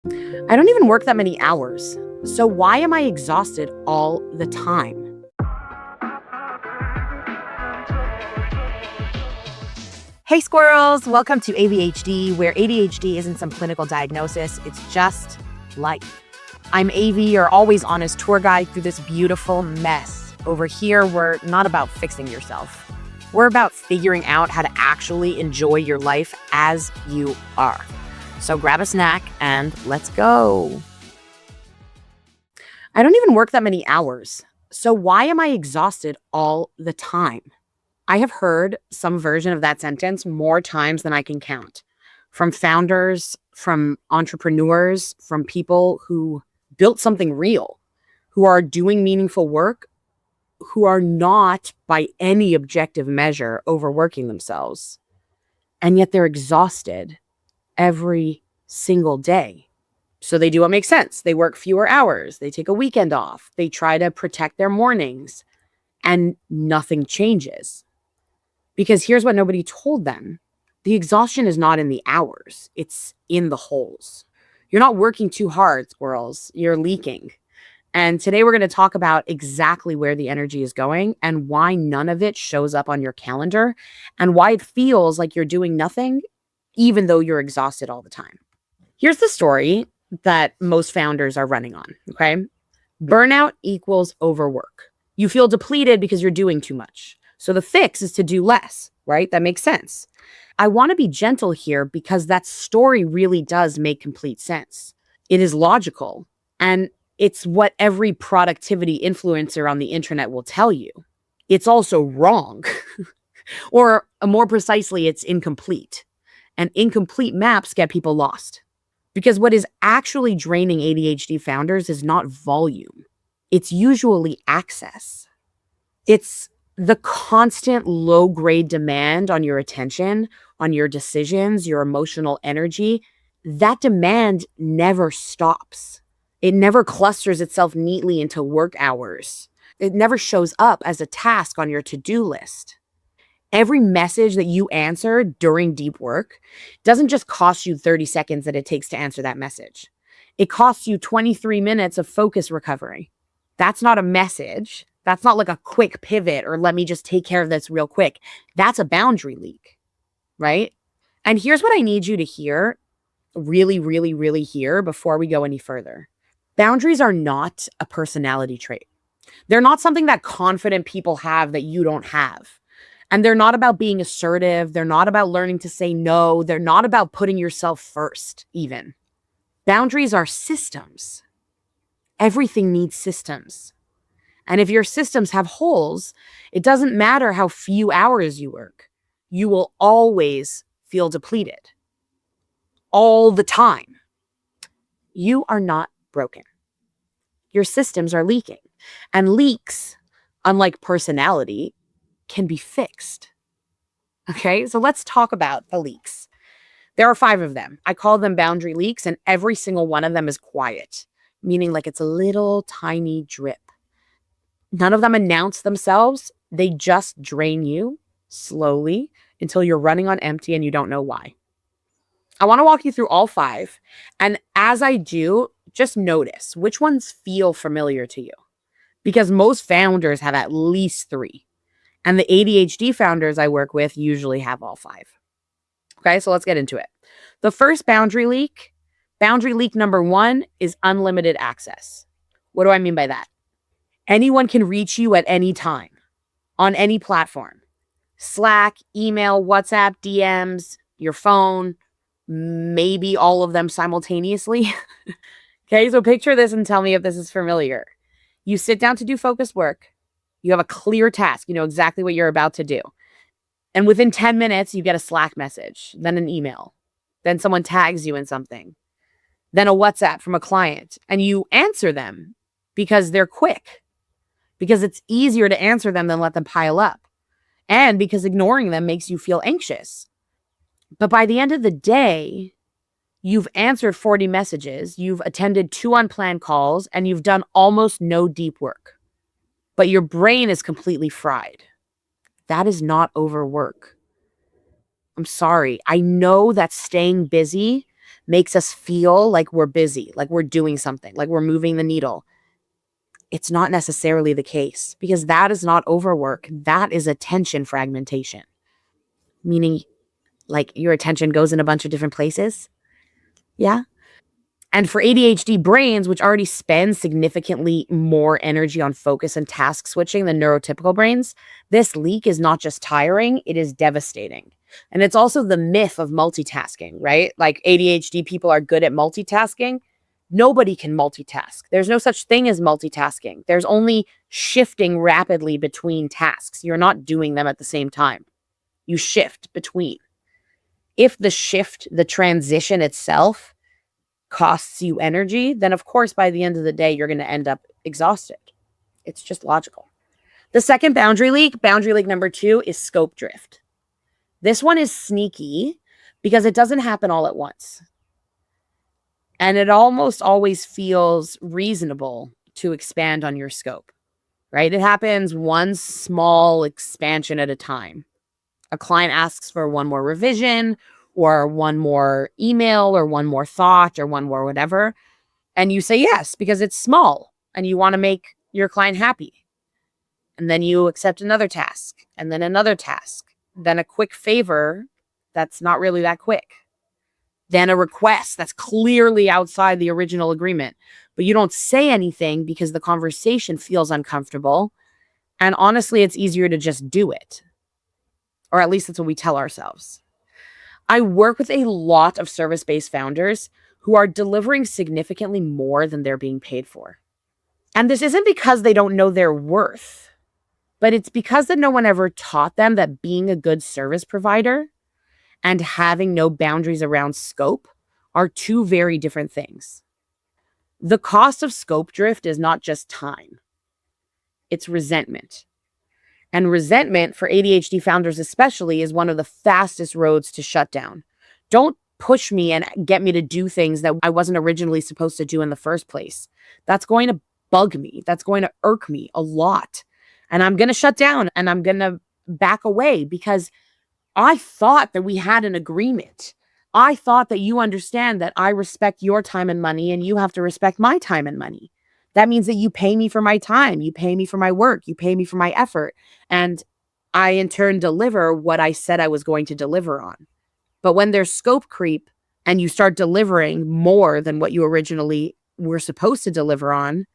I don't even work that many hours. So why am I exhausted all the time? Hey squirrels, welcome to ADHD, where ADHD isn't some clinical diagnosis, it's just life. I'm AV, your always honest tour guide through this beautiful mess. Over here, we're not about fixing yourself. We're about figuring out how to actually enjoy your life as you are. So grab a snack and let's go. I don't even work that many hours. So why am I exhausted all the time? I have heard some version of that sentence more times than I can count. From founders, from entrepreneurs, from people who built something real, who are doing meaningful work, who are not, by any objective measure, overworking themselves. And yet they're exhausted every single day. So they do what makes sense. They work fewer hours. They take a weekend off. They try to protect their mornings. And nothing changes. Because here's what nobody told them. The exhaustion is not in the hours. It's in the holes. You're not working too hard, squirrels. You're leaking. And today we're going to talk about exactly where the energy is going and why none of it shows up on your calendar and why it feels like you're doing nothing, even though you're exhausted all the time. Here's the story that most founders are running on, okay? Burnout equals overwork. You feel depleted because you're doing too much. So the fix is to do less, right? That makes sense. I want to be gentle here because that story really does make complete sense. It is logical, and it's what every productivity influencer on the internet will tell you. It's also wrong, or more precisely, it's incomplete. And incomplete maps get people lost. Because what is actually draining ADHD founders is not volume. It's usually access. It's the constant low-grade demand on your attention, on your decisions, your emotional energy. That demand never stops. It never clusters itself neatly into work hours. It never shows up as a task on your to-do list. Every message that you answer during deep work doesn't just cost you 30 seconds that it takes to answer that message. It costs you 23 minutes of focus recovery. That's not a message. That's not like a quick pivot or let me just take care of this real quick. That's a boundary leak, right? And here's what I need you to hear, really, really, really hear before we go any further. Boundaries are not a personality trait. They're not something that confident people have that you don't have. And they're not about being assertive. They're not about learning to say no. They're not about putting yourself first, even. Boundaries are systems. Everything needs systems. And if your systems have holes, it doesn't matter how few hours you work. You will always feel depleted. All the time. You are not broken. Your systems are leaking. And leaks, unlike personality, can be fixed. Okay, so let's talk about the leaks. There are 5 of them. I call them boundary leaks, and every single one of them is quiet, meaning like it's a little tiny drip. None of them announce themselves. They just drain you slowly until you're running on empty and you don't know why. I want to walk you through all 5. And as I do, just notice which ones feel familiar to you. Because most founders have at least 3. And the ADHD founders I work with usually have all 5. Okay, so let's get into it. The first boundary leak number 1 is unlimited access. What do I mean by that? Anyone can reach you at any time, on any platform. Slack, email, WhatsApp, DMs, your phone, maybe all of them simultaneously. Okay, so picture this and tell me if this is familiar. You sit down to do focused work. You have a clear task. You know exactly what you're about to do. And within 10 minutes, you get a Slack message, then an email. Then someone tags you in something. Then a WhatsApp from a client. And you answer them because they're quick. Because it's easier to answer them than let them pile up. And because ignoring them makes you feel anxious. But by the end of the day, you've answered 40 messages, you've attended 2 unplanned calls, and you've done almost no deep work. But your brain is completely fried. That is not overwork. I'm sorry. I know that staying busy makes us feel like we're busy, like we're doing something, like we're moving the needle. It's not necessarily the case, because that is not overwork. That is attention fragmentation, meaning like your attention goes in a bunch of different places. Yeah. And for ADHD brains, which already spend significantly more energy on focus and task switching than neurotypical brains, this leak is not just tiring, it is devastating. And it's also the myth of multitasking, right? Like ADHD people are good at multitasking. Nobody can multitask. There's no such thing as multitasking. There's only shifting rapidly between tasks. You're not doing them at the same time. You shift between. If the transition itself costs you energy, then of course, by the end of the day, you're going to end up exhausted. It's just logical. The second boundary leak number 2, is scope drift. This one is sneaky because it doesn't happen all at once. And it almost always feels reasonable to expand on your scope, right? It happens one small expansion at a time. A client asks for one more revision or one more email or one more thought or one more whatever. And you say yes because it's small and you want to make your client happy. And then you accept another task and then another task, then a quick favor that's not really that quick, then a request that's clearly outside the original agreement. But you don't say anything because the conversation feels uncomfortable. And honestly, it's easier to just do it. Or at least that's what we tell ourselves. I work with a lot of service-based founders who are delivering significantly more than they're being paid for. And this isn't because they don't know their worth, but it's because that no one ever taught them that being a good service provider and having no boundaries around scope are two very different things. The cost of scope drift is not just time, it's resentment. And resentment, for ADHD founders especially, is one of the fastest roads to shut down. Don't push me and get me to do things that I wasn't originally supposed to do in the first place. That's going to bug me. That's going to irk me a lot. And I'm going to shut down and I'm going to back away because I thought that we had an agreement. I thought that you understand that I respect your time and money and you have to respect my time and money. That means that you pay me for my time, you pay me for my work, you pay me for my effort, and I in turn deliver what I said I was going to deliver on. But when there's scope creep and you start delivering more than what you originally were supposed to deliver on,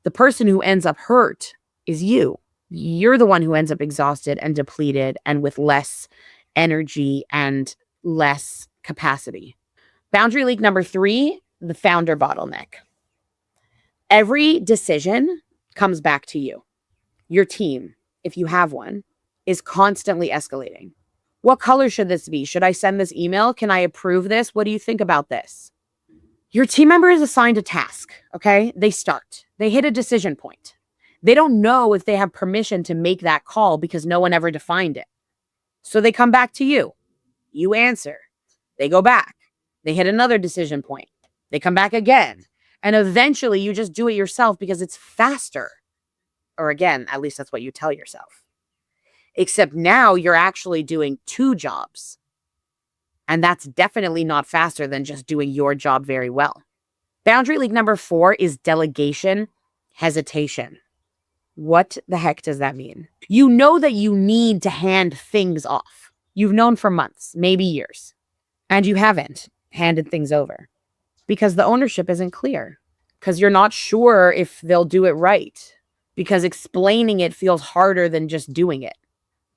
the person who ends up hurt is you. You're the one who ends up exhausted and depleted and with less energy and less capacity. Boundary leak number 3, the founder bottleneck. Every decision comes back to you. Your team, if you have one, is constantly escalating. What color should this be? Should I send this email? Can I approve this? What do you think about this? Your team member is assigned a task, okay? They start. They hit a decision point. They don't know if they have permission to make that call because no one ever defined it. So they come back to you. You answer. They go back. They hit another decision point. They come back again. And eventually you just do it yourself because it's faster. Or again, at least that's what you tell yourself. Except now you're actually doing 2 jobs. And that's definitely not faster than just doing your job very well. Boundary leak number 4 is delegation hesitation. What the heck does that mean? You know that you need to hand things off. You've known for months, maybe years, and you haven't handed things over because the ownership isn't clear, because you're not sure if they'll do it right, because explaining it feels harder than just doing it.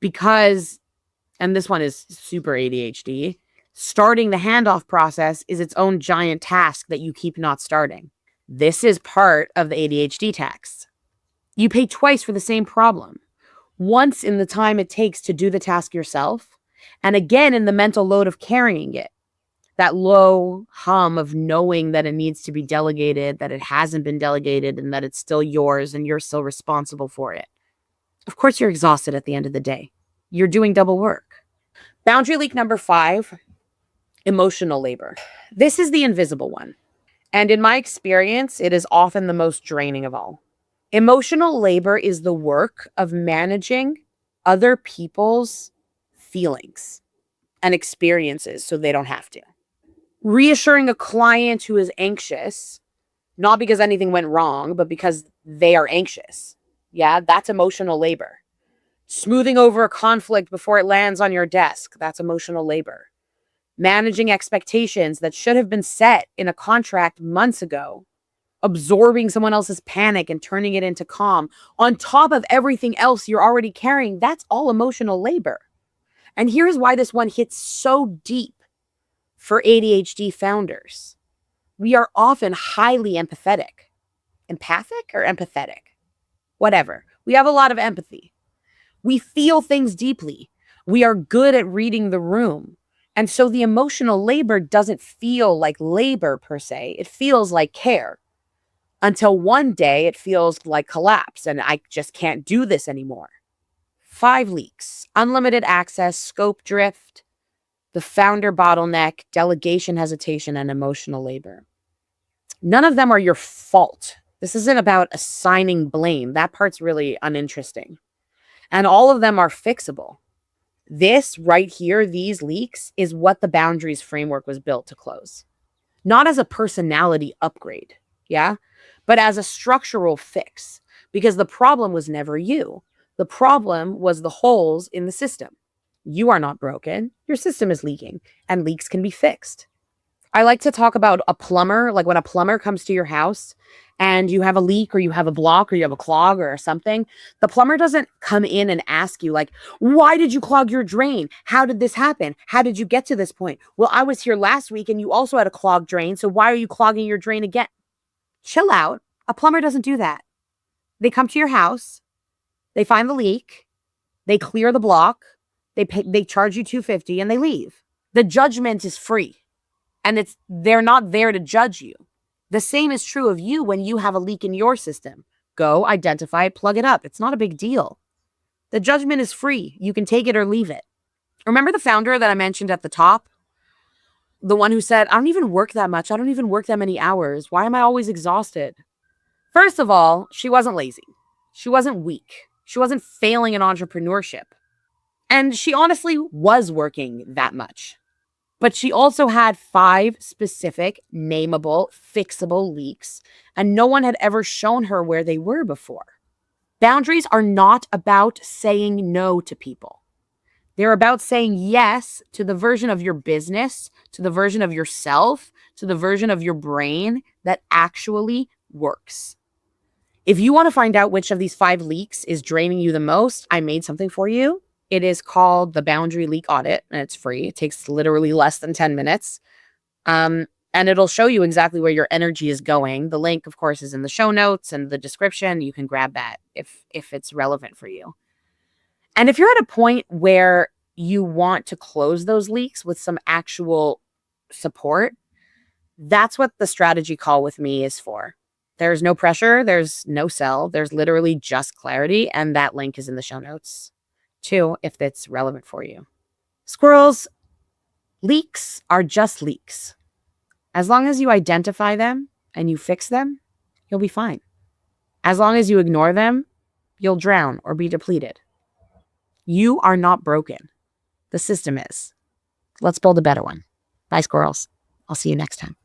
Because, and this one is super ADHD, starting the handoff process is its own giant task that you keep not starting. This is part of the ADHD tax. You pay twice for the same problem. Once in the time it takes to do the task yourself, and again in the mental load of carrying it. That low hum of knowing that it needs to be delegated, that it hasn't been delegated, and that it's still yours and you're still responsible for it. Of course, you're exhausted at the end of the day. You're doing double work. Boundary leak number 5, emotional labor. This is the invisible one. And in my experience, it is often the most draining of all. Emotional labor is the work of managing other people's feelings and experiences so they don't have to. Reassuring a client who is anxious, not because anything went wrong, but because they are anxious. Yeah, that's emotional labor. Smoothing over a conflict before it lands on your desk, that's emotional labor. Managing expectations that should have been set in a contract months ago. Absorbing someone else's panic and turning it into calm on top of everything else you're already carrying, that's all emotional labor. And here's why this one hits so deep for ADHD founders. We are often highly empathetic. Empathic or empathetic? Whatever. We have a lot of empathy. We feel things deeply. We are good at reading the room. And so the emotional labor doesn't feel like labor per se. It feels like care. Until one day it feels like collapse and I just can't do this anymore. 5 leaks, unlimited access, scope drift, the founder bottleneck, delegation hesitation, and emotional labor. None of them are your fault. This isn't about assigning blame. That part's really uninteresting. And all of them are fixable. This right here, these leaks, is what the boundaries framework was built to close. Not as a personality upgrade, yeah, but as a structural fix. Because the problem was never you. The problem was the holes in the system. You are not broken. Your system is leaking, and leaks can be fixed. I like to talk about a plumber, like when a plumber comes to your house and you have a leak or you have a block or you have a clog or something, the plumber doesn't come in and ask you like, why did you clog your drain? How did this happen? How did you get to this point? Well, I was here last week and you also had a clogged drain. So why are you clogging your drain again? Chill out. A plumber doesn't do that. They come to your house, they find the leak, they clear the block, they charge you $250 and they leave. The judgment is free. And they're not there to judge you. The same is true of you when you have a leak in your system. Go, identify it, plug it up. It's not a big deal. The judgment is free. You can take it or leave it. Remember the founder that I mentioned at the top? The one who said, I don't even work that much. I don't even work that many hours. Why am I always exhausted? First of all, she wasn't lazy. She wasn't weak. She wasn't failing in entrepreneurship. And she honestly was working that much. But she also had 5 specific, nameable, fixable leaks, and no one had ever shown her where they were before. Boundaries are not about saying no to people. They're about saying yes to the version of your business, to the version of yourself, to the version of your brain that actually works. If you want to find out which of these 5 leaks is draining you the most, I made something for you. It is called the Boundary Leak Audit, and it's free. It takes literally less than 10 minutes. And it'll show you exactly where your energy is going. The link, of course, is in the show notes and the description. You can grab that if it's relevant for you. And if you're at a point where you want to close those leaks with some actual support, that's what the strategy call with me is for. There's no pressure. There's no sell. There's literally just clarity. And that link is in the show notes too, if it's relevant for you. Squirrels, leaks are just leaks. As long as you identify them and you fix them, you'll be fine. As long as you ignore them, you'll drown or be depleted. You are not broken. The system is. Let's build a better one. Bye, squirrels. I'll see you next time.